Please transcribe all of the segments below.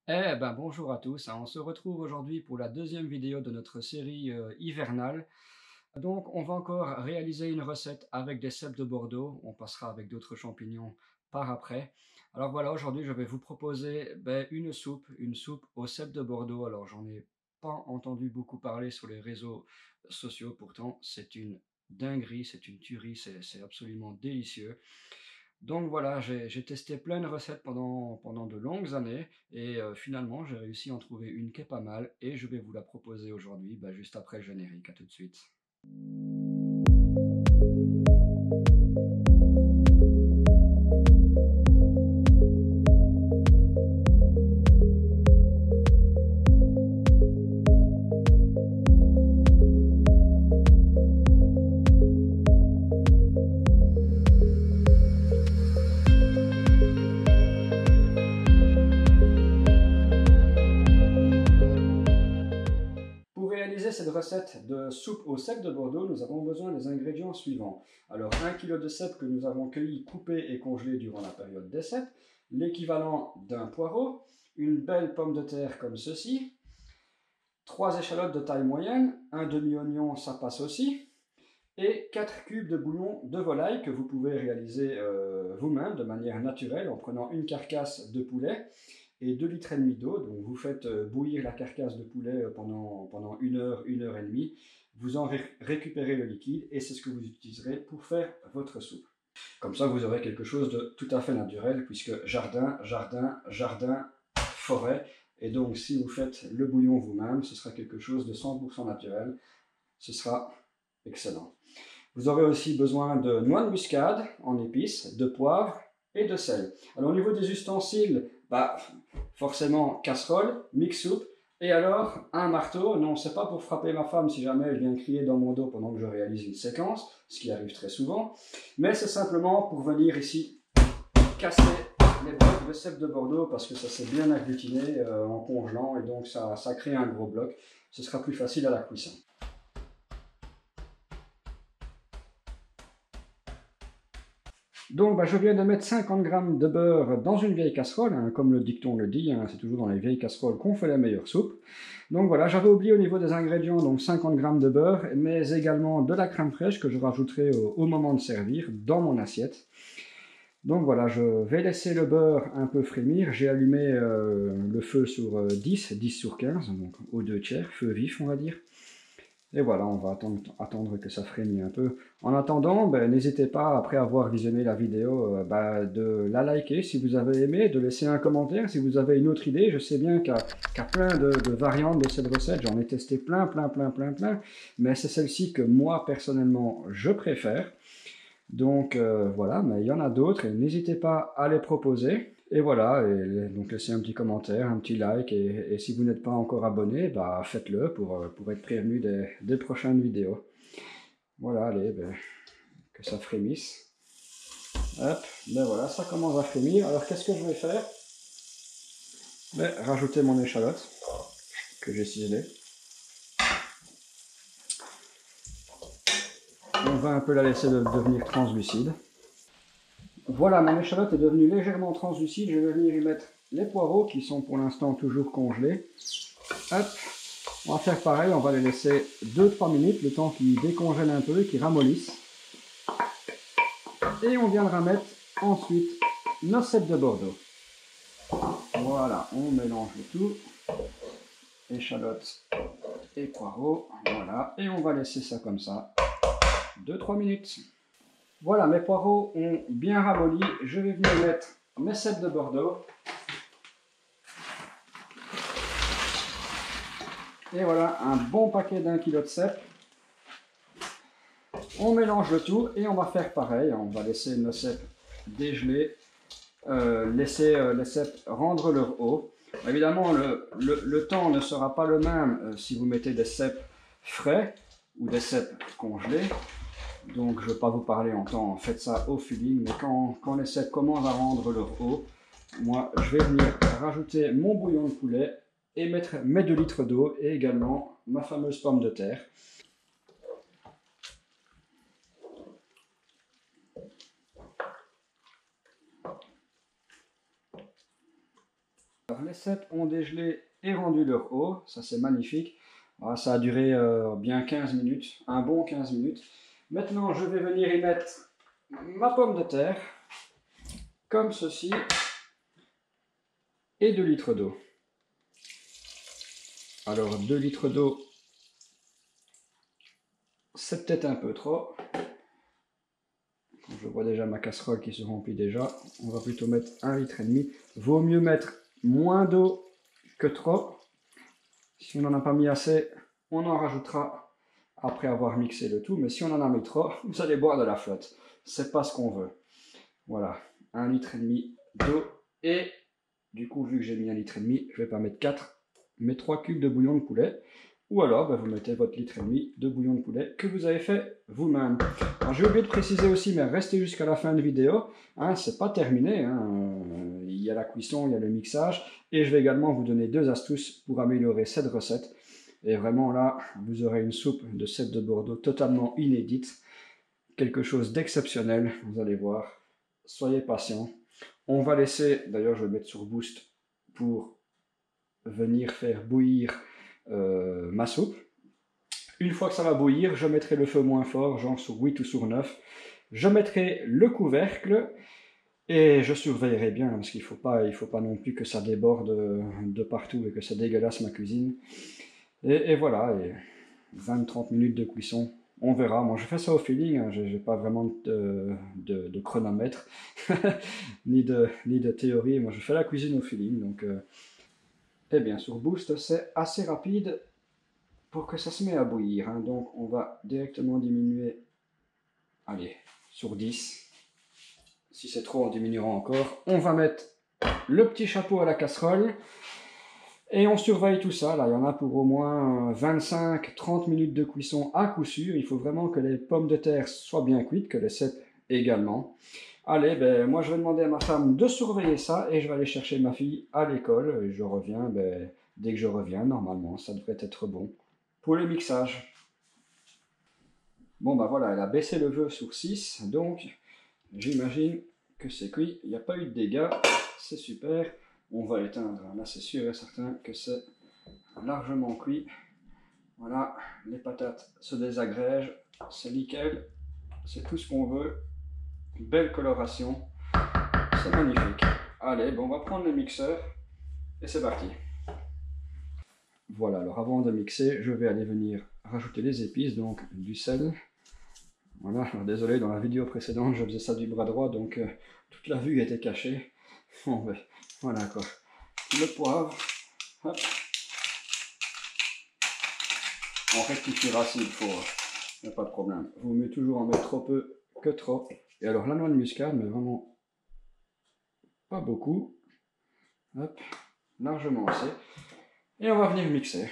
Eh ben bonjour à tous, hein. On se retrouve aujourd'hui pour la deuxième vidéo de notre série hivernale. Donc on va encore réaliser une recette avec des cèpes de Bordeaux. On passera avec d'autres champignons par après. Alors voilà, aujourd'hui je vais vous proposer une soupe aux cèpes de Bordeaux. Alors j'en ai pas entendu beaucoup parler sur les réseaux sociaux, pourtant c'est une dinguerie, c'est une tuerie, c'est absolument délicieux. Donc voilà, j'ai testé plein de recettes pendant de longues années et finalement j'ai réussi à en trouver une qui est pas mal et je vais vous la proposer aujourd'hui, juste après le générique. À tout de suite. Pour réaliser cette recette de soupe aux cèpes de Bordeaux, nous avons besoin des ingrédients suivants. Alors 1 kg de cèpes que nous avons cueillis, coupés et congelés durant la période des cèpes, l'équivalent d'un poireau, une belle pomme de terre comme ceci, 3 échalotes de taille moyenne, un demi-oignon, ça passe aussi, et 4 cubes de bouillon de volaille que vous pouvez réaliser vous-même de manière naturelle en prenant une carcasse de poulet et 2 litres et demi d'eau. Donc vous faites bouillir la carcasse de poulet pendant une heure et demie. Vous en récupérez le liquide et c'est ce que vous utiliserez pour faire votre soupe. Comme ça, vous aurez quelque chose de tout à fait naturel puisque jardin, jardin, jardin, forêt. Et donc, si vous faites le bouillon vous-même, ce sera quelque chose de 100% naturel. Ce sera excellent. Vous aurez aussi besoin de noix de muscade en épices, de poivre et de sel. Alors au niveau des ustensiles, forcément casserole, mix soupe, et alors un marteau. Non, c'est pas pour frapper ma femme si jamais elle vient crier dans mon dos pendant que je réalise une séquence, ce qui arrive très souvent, mais c'est simplement pour venir ici casser les blocs de cèpes de Bordeaux parce que ça s'est bien agglutiné en congelant et donc ça crée un gros bloc. Ce sera plus facile à la cuisson. Donc je viens de mettre 50 g de beurre dans une vieille casserole, hein, comme le dicton le dit, hein, c'est toujours dans les vieilles casseroles qu'on fait la meilleure soupe. Donc voilà, j'avais oublié au niveau des ingrédients, donc 50 g de beurre, mais également de la crème fraîche que je rajouterai au moment de servir dans mon assiette. Donc voilà, je vais laisser le beurre un peu frémir. J'ai allumé le feu sur 10 sur 15, donc aux 2/3, feu vif on va dire. Et voilà, on va attendre que ça frémisse un peu. En attendant, n'hésitez pas, après avoir visionné la vidéo, de la liker si vous avez aimé, de laisser un commentaire si vous avez une autre idée. Je sais bien qu'il y a plein de variantes de cette recette, j'en ai testé plein, mais c'est celle-ci que moi, personnellement, je préfère. Donc voilà, mais il y en a d'autres et n'hésitez pas à les proposer. Et voilà, et donc laissez un petit commentaire, un petit like, et si vous n'êtes pas encore abonné, faites-le pour être prévenu des prochaines vidéos. Voilà, allez, que ça frémisse. Hop, voilà, ça commence à frémir. Alors qu'est-ce que je vais faire? Rajouter mon échalote que j'ai ciselée. On va un peu la laisser devenir translucide. Voilà, mon échalote est devenue légèrement translucide. Je vais venir y mettre les poireaux qui sont pour l'instant toujours congelés. Hop, on va faire pareil, on va les laisser 2-3 minutes, le temps qu'ils décongèlent un peu, qu'ils ramollissent. Et on viendra mettre ensuite nos cèpes de Bordeaux. Voilà, on mélange le tout. Échalote et poireaux, voilà. Et on va laisser ça comme ça, 2-3 minutes. Voilà, mes poireaux ont bien ramolli. Je vais venir mettre mes cèpes de Bordeaux. Et voilà, un bon paquet d'1 kg de cèpes. On mélange le tout et on va faire pareil. On va laisser nos cèpes dégeler, laisser les cèpes rendre leur eau. Évidemment, le temps ne sera pas le même si vous mettez des cèpes frais ou des cèpes congelés. Donc je ne vais pas vous parler en temps, faites ça au feeling, mais quand les cèpes commencent à rendre leur eau, moi je vais venir rajouter mon bouillon de poulet et mettre mes 2 litres d'eau et également ma fameuse pomme de terre. Les 7 ont dégelé et rendu leur eau, ça c'est magnifique. Voilà, ça a duré bien 15 minutes, un bon 15 minutes. Maintenant je vais venir y mettre ma pomme de terre, comme ceci, et 2 litres d'eau. Alors 2 litres d'eau, c'est peut-être un peu trop. Je vois déjà ma casserole qui se remplit déjà. On va plutôt mettre 1,5 litre. Vaut mieux mettre moins d'eau que trop. Si on n'en a pas mis assez, on en rajoutera après avoir mixé le tout. Mais si on en a mis trop, vous allez boire de la flotte. C'est pas ce qu'on veut. Voilà, 1,5 litre d'eau. Et du coup, vu que j'ai mis 1,5 litre, je vais pas mettre 4, mais 3 cubes de bouillon de poulet. Ou alors, vous mettez votre 1,5 litre de bouillon de poulet que vous avez fait vous-même. Alors, j'ai oublié de préciser aussi, mais restez jusqu'à la fin de vidéo. Hein, c'est pas terminé. Hein. Il y a la cuisson, il y a le mixage. Et je vais également vous donner 2 astuces pour améliorer cette recette. Et vraiment là, vous aurez une soupe de cèpe de Bordeaux totalement inédite. Quelque chose d'exceptionnel, vous allez voir. Soyez patient. On va laisser, d'ailleurs je vais mettre sur Boost pour venir faire bouillir ma soupe. Une fois que ça va bouillir, je mettrai le feu moins fort, genre sur 8 ou sur 9. Je mettrai le couvercle et je surveillerai bien, parce qu'il faut pas non plus que ça déborde de partout et que ça dégueulasse ma cuisine. Et voilà, et 20-30 minutes de cuisson. On verra, moi je fais ça au feeling, hein. J'ai pas vraiment de chronomètre, ni de théorie, moi je fais la cuisine au feeling, donc... Et bien sur Boost, c'est assez rapide pour que ça se met à bouillir. Hein. Donc on va directement diminuer, allez, sur 10. Si c'est trop, on diminuera encore. On va mettre le petit chapeau à la casserole. Et on surveille tout ça. Là, il y en a pour au moins 25-30 minutes de cuisson à coup sûr. Il faut vraiment que les pommes de terre soient bien cuites, que les cèpes également. Allez, moi je vais demander à ma femme de surveiller ça et je vais aller chercher ma fille à l'école. Je reviens, dès que je reviens, normalement, ça devrait être bon pour le mixage. Bon, voilà, elle a baissé le feu sur 6, donc j'imagine que c'est cuit. Il n'y a pas eu de dégâts, c'est super. On va éteindre, là c'est sûr et certain que c'est largement cuit. Voilà, les patates se désagrègent, c'est nickel, c'est tout ce qu'on veut. Belle coloration, c'est magnifique. Allez, on va prendre le mixeur et c'est parti. Voilà, alors avant de mixer, je vais aller venir rajouter les épices, donc du sel. Voilà, alors désolé, dans la vidéo précédente, je faisais ça du bras droit, donc toute la vue était cachée. Bon, voilà quoi. Le poivre, hop. On rectifiera s'il faut, il n'y a pas de problème. Vaut mieux toujours en mettre trop peu que trop. Et alors la noix de muscade, mais vraiment pas beaucoup. Hop, largement assez. Et on va venir mixer.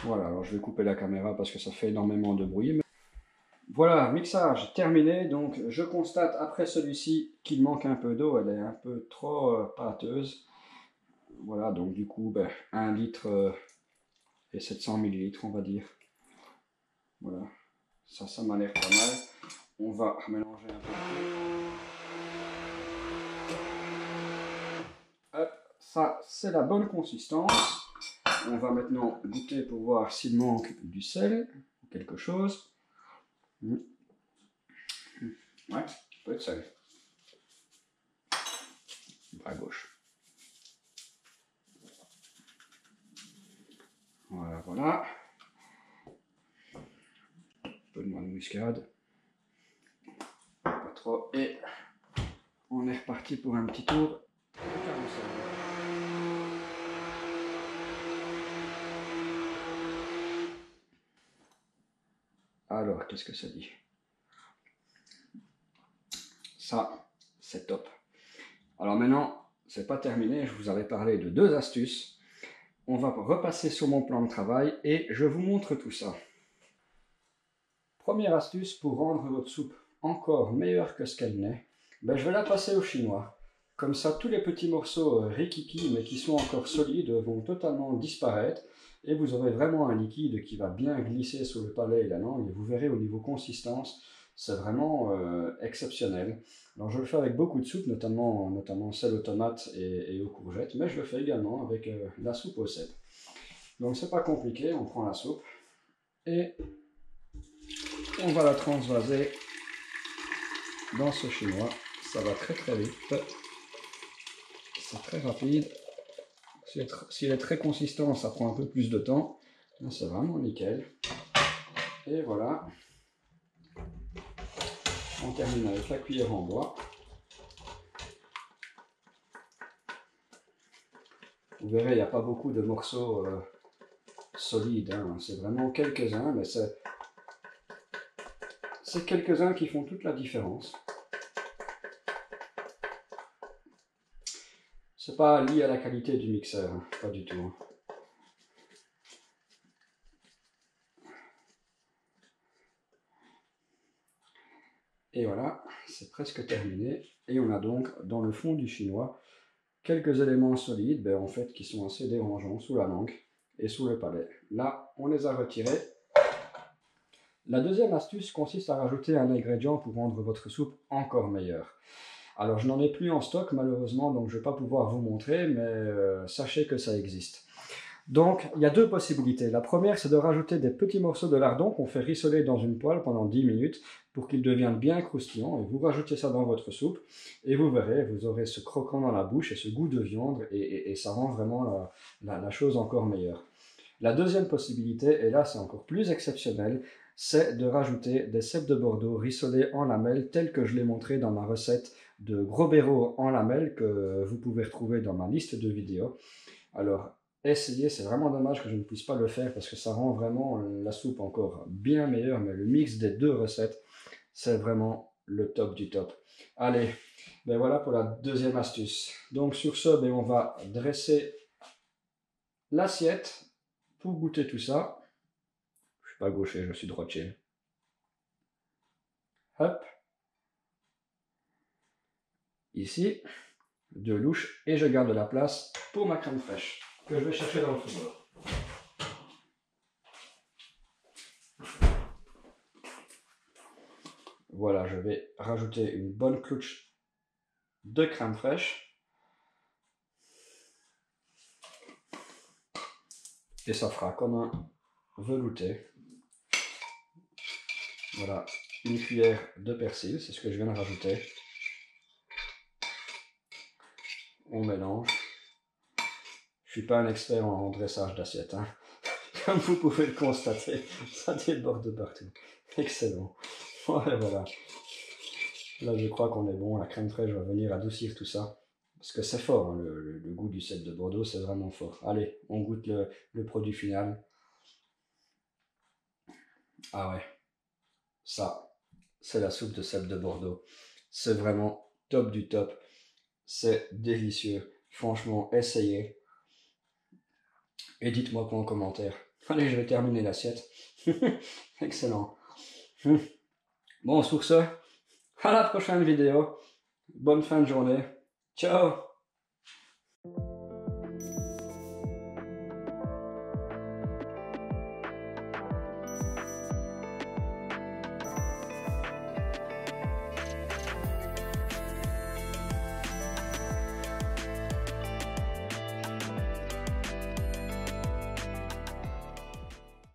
Voilà, alors je vais couper la caméra parce que ça fait énormément de bruit. Voilà, mixage terminé. Donc je constate après celui-ci qu'il manque un peu d'eau. Elle est un peu trop pâteuse. Voilà, donc du coup, 1 litre et 700 ml, on va dire. Voilà, ça m'a l'air pas mal. On va mélanger un peu. Hop, ça c'est la bonne consistance. On va maintenant goûter pour voir s'il manque du sel ou quelque chose. Ouais, un peu de sel. À gauche. Voilà, voilà. Un peu de noix de muscade. Pas trop. Et on est reparti pour un petit tour. Alors, qu'est-ce que ça dit? Ça, c'est top. Alors maintenant, c'est pas terminé. Je vous avais parlé de 2 astuces. On va repasser sur mon plan de travail et je vous montre tout ça. Première astuce pour rendre votre soupe encore meilleure que ce qu'elle n'est, je vais la passer au chinois. Comme ça, tous les petits morceaux rikiki, mais qui sont encore solides, vont totalement disparaître. Et vous aurez vraiment un liquide qui va bien glisser sur le palais et la langue. Et vous verrez au niveau consistance, C'est vraiment exceptionnel. Alors je le fais avec beaucoup de soupes, notamment celle aux tomates et aux courgettes, mais je le fais également avec la soupe aux cèpes. Donc c'est pas compliqué, on prend la soupe et on va la transvaser dans ce chinois. Ça va très très vite, c'est très rapide. S'il est très consistant, ça prend un peu plus de temps. C'est vraiment nickel. Et voilà. On termine avec la cuillère en bois. Vous verrez, il n'y a pas beaucoup de morceaux solides. Hein. C'est vraiment quelques-uns, mais c'est quelques-uns qui font toute la différence. C'est pas lié à la qualité du mixeur, hein. Pas du tout. Et voilà, c'est presque terminé. Et on a donc dans le fond du chinois quelques éléments solides, en fait, qui sont assez dérangeants sous la langue et sous le palais. Là, on les a retirés. La deuxième astuce consiste à rajouter un ingrédient pour rendre votre soupe encore meilleure. Alors, je n'en ai plus en stock malheureusement, donc je ne vais pas pouvoir vous montrer, mais sachez que ça existe. Donc, il y a deux possibilités. La première, c'est de rajouter des petits morceaux de lardon qu'on fait rissoler dans une poêle pendant 10 minutes pour qu'ils deviennent bien croustillants. Et vous rajoutez ça dans votre soupe et vous verrez, vous aurez ce croquant dans la bouche et ce goût de viande et ça rend vraiment la chose encore meilleure. La deuxième possibilité, et là c'est encore plus exceptionnel, c'est de rajouter des cèpes de Bordeaux rissolés en lamelles tels que je l'ai montré dans ma recette de gros béro en lamelles que vous pouvez retrouver dans ma liste de vidéos. Alors, essayez, c'est vraiment dommage que je ne puisse pas le faire parce que ça rend vraiment la soupe encore bien meilleure, mais le mix des deux recettes, c'est vraiment le top du top. Allez, voilà pour la deuxième astuce. Donc sur ce, on va dresser l'assiette pour goûter tout ça. Je suis pas gaucher, je suis droitier. Hop. Ici, de louche, et je garde la place pour ma crème fraîche que je vais chercher dans le frigo. Voilà, je vais rajouter une bonne clouche de crème fraîche. Et ça fera comme un velouté. Voilà, une cuillère de persil, c'est ce que je viens de rajouter. On mélange. Je suis pas un expert en dressage d'assiette, hein. Comme vous pouvez le constater, ça déborde de partout. Excellent. Ouais, voilà. Là, je crois qu'on est bon. La crème fraîche va venir adoucir tout ça. Parce que c'est fort, hein, le goût du cèpe de Bordeaux, c'est vraiment fort. Allez, on goûte le produit final. Ah ouais, ça, c'est la soupe de cèpe de Bordeaux. C'est vraiment top du top. C'est délicieux. Franchement, essayez. Et dites-moi quoi en commentaire. Allez, je vais terminer l'assiette. Excellent. Bon, sur ce, à la prochaine vidéo. Bonne fin de journée. Ciao.